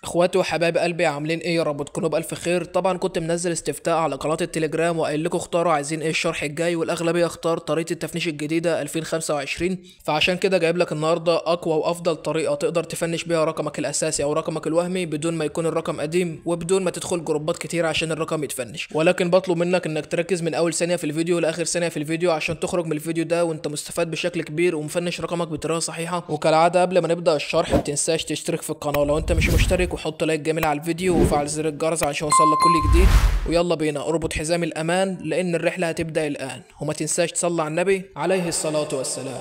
اخواتي وحبايب قلبي عاملين ايه؟ يا رب تكونوا بالف خير. طبعا كنت منزل استفتاء على قناه التليجرام وقايل لكم اختاروا عايزين ايه الشرح الجاي، والاغلبيه اختار طريقه التفنيش الجديده 2025. فعشان كده جايب لك النهارده اقوى وافضل طريقه تقدر تفنش بيها رقمك الاساسي او رقمك الوهمي بدون ما يكون الرقم قديم وبدون ما تدخل جروبات كتير عشان الرقم يتفنش. ولكن بطلب منك انك تركز من اول ثانيه في الفيديو لاخر ثانيه في الفيديو عشان تخرج من الفيديو ده وانت مستفاد بشكل كبير ومفنش رقمك بطريقه صحيحه. وكالعاده قبل ما نبدا الشرح ما تنساش تشترك في القناه لو انت مش مشترك، وحط لايك جميل على الفيديو وفعل زر الجرس عشان يوصلك كل جديد. ويلا بينا اربط حزام الامان لان الرحله هتبدا الان. وما تنساش تصلي على النبي عليه الصلاه والسلام.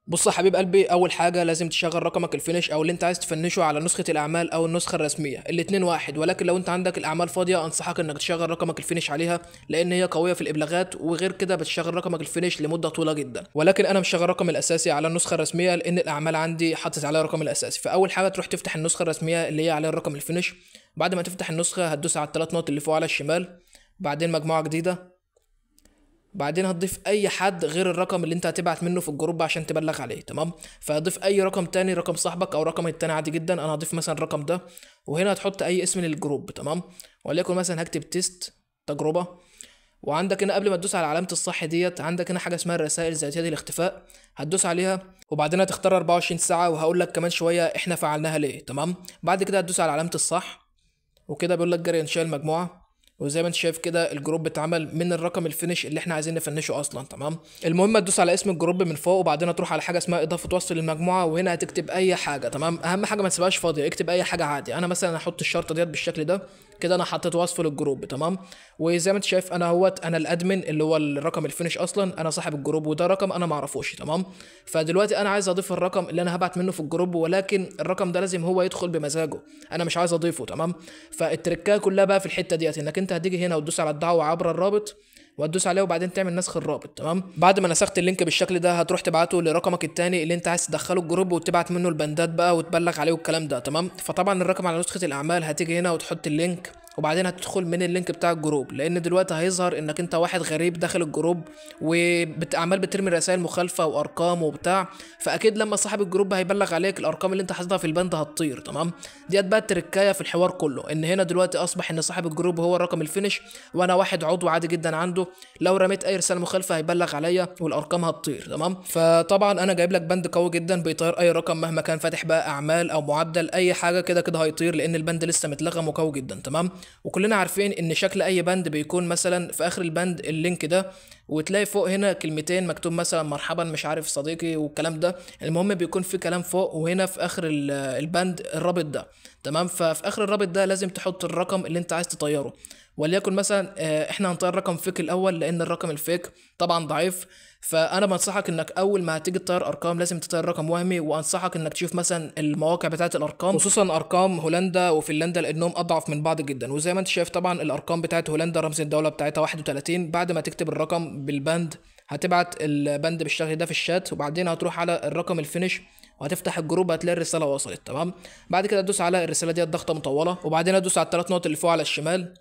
بص يا حبيب قلبي، اول حاجه لازم تشغل رقمك الفينش او اللي انت عايز تفنشه على نسخه الاعمال او النسخه الرسميه، الاتنين واحد. ولكن لو انت عندك الاعمال فاضيه انصحك انك تشغل رقمك الفينش عليها لان هي قويه في الابلاغات، وغير كده بتشغل رقمك الفينش لمده طويله جدا. ولكن انا مشغل رقمي الاساسي على النسخه الرسميه لان الاعمال عندي حاطط عليها الرقم الاساسي. فاول حاجه تروح تفتح النسخه الرسميه اللي هي عليها الرقم الفينش. بعد ما تفتح النسخه هتدوس على الثلاث نقط اللي فوق على الشمال، بعدين مجموعه جديده، بعدين هتضيف اي حد غير الرقم اللي انت هتبعت منه في الجروب عشان تبلغ عليه. تمام؟ فهضيف اي رقم تاني، رقم صاحبك او رقم التاني عادي جدا. انا هضيف مثلا الرقم ده، وهنا هتحط اي اسم للجروب. تمام؟ وليكن مثلا هكتب تيست تجربه. وعندك هنا قبل ما تدوس على علامه الصح ديت عندك هنا حاجه اسمها الرسائل ذاتيه الاختفاء، هتدوس عليها وبعدين هتختار 24 ساعه، وهقول لك كمان شويه احنا فعلناها ليه. تمام؟ بعد كده هتدوس على علامه الصح، وكده بيقول لك جري انشاء المجموعه. وزي ما انت شايف كده الجروب اتعمل من الرقم الفينش اللي احنا عايزين نفنشه اصلا. تمام؟ المهم تدوس على اسم الجروب من فوق، وبعدين تروح على حاجه اسمها اضافه وصف للمجموعه، وهنا هتكتب اي حاجه. تمام؟ اهم حاجه ما تسيبهاش فاضيه، اكتب اي حاجه عادي. انا مثلا هحط الشرطه ديت بالشكل ده كده، انا حطيت وصف للجروب. تمام؟ وزي ما انت شايف انا اهوت، انا الادمن اللي هو الرقم الفينش اصلا، انا صاحب الجروب، وده رقم انا ما اعرفوش. تمام؟ فدلوقتي انا عايز اضيف الرقم اللي انا هبعت منه في الجروب، ولكن الرقم ده لازم هو يدخل بمزاجه، انا مش عايز اضيفه. تمام؟ فالتركايه كلها بقى في الحته ديت، انك انت هتيجي هنا وتدوس على الدعوه عبر الرابط وهتدوس عليه، وبعدين تعمل نسخ الرابط. تمام؟ بعد ما نسخت اللينك بالشكل ده هتروح تبعته لرقمك التاني اللي انت عايز تدخله الجروب وتبعت منه البندات بقى وتبلغ عليه والكلام ده. تمام؟ فطبعا الرقم على نسخه الاعمال هتيجي هنا وتحط اللينك، وبعدين هتدخل من اللينك بتاع الجروب، لان دلوقتي هيظهر انك انت واحد غريب داخل الجروب وعمال بترمي رسائل مخالفه وارقام وبتاع. فاكيد لما صاحب الجروب هيبلغ عليك الارقام اللي انت حاططها في البند هتطير. تمام؟ ديت بقى التركايه في الحوار كله، ان هنا دلوقتي اصبح ان صاحب الجروب هو الرقم الفينش وانا واحد عضو عادي جدا عنده. لو رميت اي رساله مخالفه هيبلغ عليا والارقام هتطير. تمام؟ فطبعا انا جايب لك بند قوي جدا بيطير اي رقم مهما كان فاتح بقى اعمال او معدل اي حاجه، كده كده هيطير لان البند لسه متلغم وقوي جدا. تمام؟ وكلنا عارفين ان شكل اي بند بيكون مثلا في اخر البند اللينك ده، وتلاقي فوق هنا كلمتين مكتوب مثلا مرحبا مش عارف صديقي والكلام ده. المهم بيكون في كلام فوق، وهنا في اخر البند الرابط ده. تمام؟ ففي اخر الرابط ده لازم تحط الرقم اللي انت عايز تطيره. وليكن مثلا احنا هنطير رقم فيك الاول لان الرقم الفيك طبعا ضعيف. فانا بنصحك انك اول ما هتيجي تطير ارقام لازم تطير رقم وهمي، وانصحك انك تشوف مثلا المواقع بتاعه الارقام، خصوصا ارقام هولندا وفنلندا لانهم اضعف من بعض جدا. وزي ما انت شايف طبعا الارقام بتاعه هولندا رمز الدوله بتاعتها 31. بعد ما تكتب الرقم بالبند هتبعت البند بالشكل ده في الشات، وبعدين هتروح على الرقم الفينش وهتفتح الجروب هتلاقي الرساله وصلت. تمام؟ بعد كده تدوس على الرساله دي ضغطه مطوله، وبعدين هتدوس على الثلاث نقط اللي فوق على الشمال،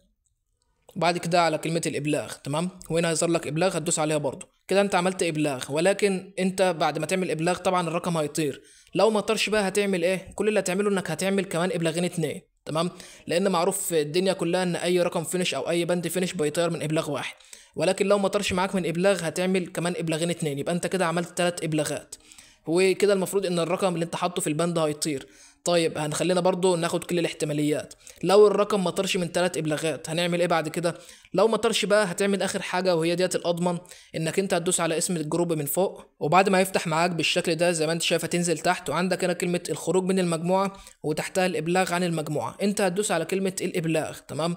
وبعد كده على كلمة الإبلاغ. تمام؟ وهنا هيظهر لك إبلاغ هتدوس عليها برضو كده، أنت عملت إبلاغ. ولكن أنت بعد ما تعمل إبلاغ طبعا الرقم هيطير. لو ما طرش بقى هتعمل إيه؟ كل اللي هتعمله إنك هتعمل كمان إبلاغين اتنين. تمام؟ لأن معروف في الدنيا كلها إن أي رقم فينش أو أي بند فينش بيطير من إبلاغ واحد. ولكن لو ما طرش معاك من إبلاغ هتعمل كمان إبلاغين اتنين، يبقى أنت كده عملت 3 إبلاغات. وكده المفروض إن الرقم اللي أنت حاطه في البند هيطير. طيب هنخلينا برضو ناخد كل الاحتماليات. لو الرقم ما طرش من 3 ابلاغات هنعمل ايه بعد كده؟ لو ما طرش بقى هتعمل اخر حاجه وهي ديت الاضمن، انك انت هتدوس على اسم الجروب من فوق، وبعد ما يفتح معاك بالشكل ده زي ما انت شايف هتنزل تحت، وعندك هنا كلمه الخروج من المجموعه وتحتها الابلاغ عن المجموعه. انت هتدوس على كلمه الابلاغ. تمام؟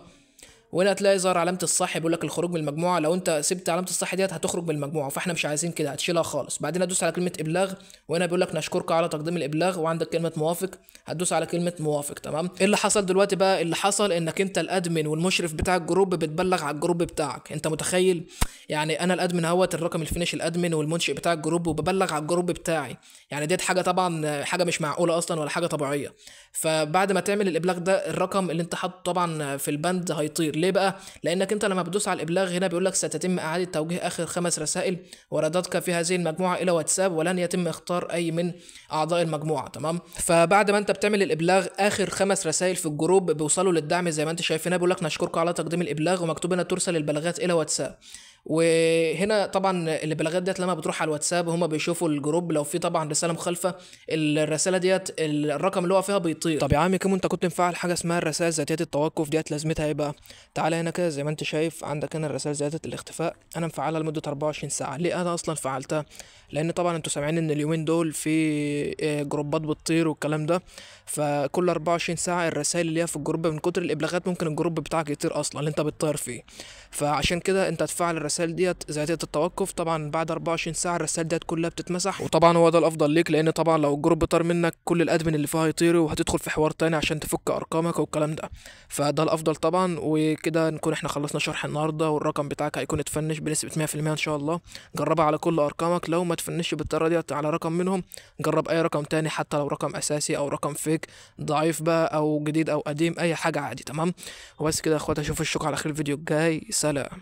وهنا هتلاقي ظهر علامه الصح بيقول لك الخروج من المجموعه. لو انت سبت علامه الصح ديت هتخرج من المجموعه، فاحنا مش عايزين كده، هتشيلها خالص. بعدين هتدوس على كلمه ابلاغ، وهنا بيقول لك نشكرك على تقديم الابلاغ، وعندك كلمه موافق هتدوس على كلمه موافق. تمام؟ ايه اللي حصل دلوقتي بقى؟ اللي حصل انك انت الادمن والمشرف بتاع الجروب بتبلغ على الجروب بتاعك. انت متخيل؟ يعني انا الادمن اهوت الرقم الفينش الادمن والمنشئ بتاع الجروب وببلغ على الجروب بتاعي. يعني ديت حاجه طبعا حاجه مش معقوله اصلا ولا حاجه طبيعيه. فبعد ما تعمل الابلاغ ده الرقم اللي انت حاطه طبعا في البند هيطير. ليه بقى؟ لانك انت لما بتدوس على الابلاغ هنا بيقول لك ستتم اعاده توجيه اخر 5 رسائل وردتك في هذه المجموعه الى واتساب، ولن يتم اختار اي من اعضاء المجموعه. تمام. فبعد ما انت بتعمل الابلاغ اخر 5 رسائل في الجروب بيوصلوا للدعم زي ما انت شايف هنا، بيقول لك نشكرك على تقديم الابلاغ، ومكتوب هنا ترسل البلاغات الى واتساب. وهنا طبعا البلاغات ديت لما بتروح على الواتساب هم بيشوفوا الجروب، لو في طبعا رساله مخالفه الرساله ديت الرقم اللي هو فيها بيطير. طب يا عم كيمو، انت كنت مفعل حاجه اسمها الرسائل ذاتيه التوقف ديت، لازمتها ايه بقى؟ تعالى هنا كده زي ما انت شايف عندك هنا الرسائل ذاتيه الاختفاء، انا مفعلها لمده 24 ساعه. ليه انا اصلا فعلتها؟ لان طبعا انتوا سامعين ان اليومين دول في جروبات بتطير والكلام ده، فكل 24 ساعه الرسائل اللي هي في الجروب من كتر الابلاغات ممكن الجروب بتاعك يطير اصلا اللي انت بتطير فيه. فعشان كده انت تفعل الرسائل ديت ذاتيه التوقف. طبعا بعد 24 ساعه الرسائل ديت كلها بتتمسح، وطبعا هو ده الافضل ليك، لان طبعا لو الجروب طار منك كل الادمن اللي فيها هيطيروا وهتدخل في حوار تاني عشان تفك ارقامك والكلام ده. فده الافضل طبعا. وكده نكون احنا خلصنا شرح النهارده، والرقم بتاعك هيكون اتفنش بنسبه 100% ان شاء الله. جربها على كل ارقامك، لو ما تفنش بالطريقه ديت على رقم منهم جرب اي رقم تاني، حتى لو رقم اساسي او رقم فيك ضعيف بقى او جديد او قديم، اي حاجه عادي. تمام. وبس كده يا اخواتي، اشوف الشكر على خير الفيديو الجاي. سلام.